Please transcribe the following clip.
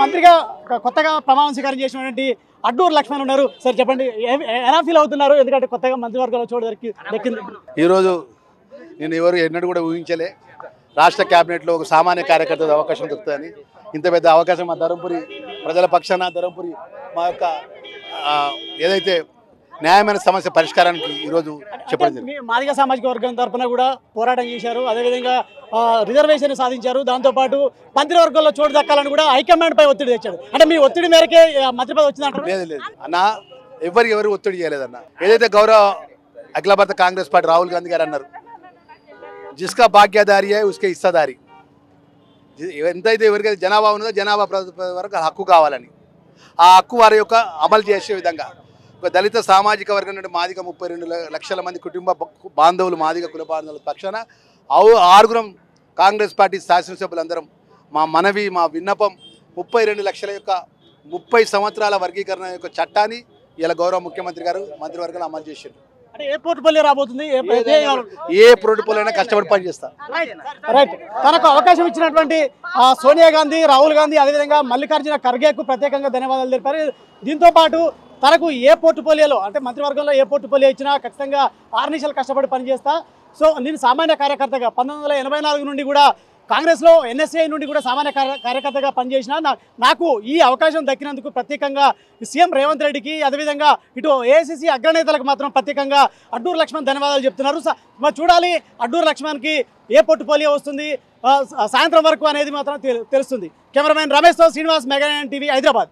మంత్రిగా కొత్తగా ప్రమాణ స్వీకారం చేసినటువంటి అడ్డూరు లక్ష్మణ్ ఉన్నారు. సార్ చెప్పండి, ఎలా ఫీల్ అవుతున్నారు? ఎందుకంటే కొత్తగా మంత్రివర్గంలో చోటు దక్కింది. ఈరోజు నేను ఎవరు ఎన్నడూ కూడా ఊహించలే రాష్ట్ర క్యాబినెట్లో ఒక సామాన్య కార్యకర్త అవకాశం దొరుకుతుందని. ఇంత పెద్ద అవకాశం మా ధర్మపురి ప్రజల పక్షాన, ధర్మపురి మా యొక్క ఏదైతే న్యాయమైన సమస్య పరిష్కారానికి ఈరోజు చెప్పడం జరిగింది. మాదిగ సామాజిక వర్గం తరఫున కూడా పోరాటం చేశారు, అదేవిధంగా రిజర్వేషన్ సాధించారు. దాంతోపాటు మంత్రివర్గంలో చోటు దక్కాలని కూడా హైకమాండ్ పై ఒత్తిడి తెచ్చాడు. అంటే మీ ఒత్తిడి మేరకే మంత్రి పదవి వచ్చిందంటారు? లేదు లేదు అన్న, ఎవరు ఒత్తిడి చేయలేదన్న. ఏదైతే గౌరవ అఖిల భారత కాంగ్రెస్ పార్టీ రాహుల్ గాంధీ గారు అన్నారు, జిస్కా భాగ్యదారి హై ఉస్కే హిస్సాదారి. ఎంతైతే ఎవరికైతే జనాభా ఉన్నదో జనాభా వరకు హక్కు కావాలని, ఆ హక్కు వారి యొక్క అమలు చేసే విధంగా ఒక దళిత సామాజిక వర్గం నుండి మాదిగ 32 లక్షల మంది కుటుంబ బాంధవులు, మాదిగ కుల బాంధవుల పక్షాన ఆరుగురం కాంగ్రెస్ పార్టీ శాసనసభ్యులందరం మా మనవి, మా విన్నపం 32 లక్షల యొక్క 30 సంవత్సరాల వర్గీకరణ యొక్క చట్టాన్ని ఇలా గౌరవ ముఖ్యమంత్రి గారు మంత్రివర్గంలో అమలు చేశారు. అంటే ఏ పోర్టుపల్లి రాబోతుంది, ఏ ప్రోటోకాల్ అయినా కష్టపడి పనిచేస్తా. రైట్. తనకు అవకాశం ఇచ్చినటువంటి సోనియా గాంధీ, రాహుల్ గాంధీ, అదేవిధంగా మల్లికార్జున ఖర్గేకు ప్రత్యేకంగా ధన్యవాదాలు తెలిపారు. దీంతో పాటు తనకు ఏ పోర్టుపోలియోలో అంటే మంత్రివర్గంలో ఏ పోర్టుపోలియో ఇచ్చినా ఖచ్చితంగా 6 నిమిషాలు కష్టపడి పనిచేస్తా. సో నేను సామాన్య కార్యకర్తగా 1984 నుండి కూడా కాంగ్రెస్లో ఎన్ఎస్ఏ నుండి కూడా సామాన్య కార్యకర్తగా పనిచేసిన నాకు ఈ అవకాశం దక్కినందుకు ప్రత్యేకంగా సీఎం రేవంత్ రెడ్డికి, అదేవిధంగా ఇటు ఏఐసిసి అగ్రనేతలకు మాత్రం ప్రత్యేకంగా అడ్డూరు లక్ష్మణ్ ధన్యవాదాలు చెప్తున్నారు. మరి చూడాలి అడ్డూరు లక్ష్మణ్కి ఏ పోర్టుపోలియో వస్తుంది సాయంత్రం వరకు అనేది మాత్రం తెలుస్తుంది. కెమెరామెన్ రమేష్తో శ్రీనివాస్, మెగా టీవీ, హైదరాబాద్.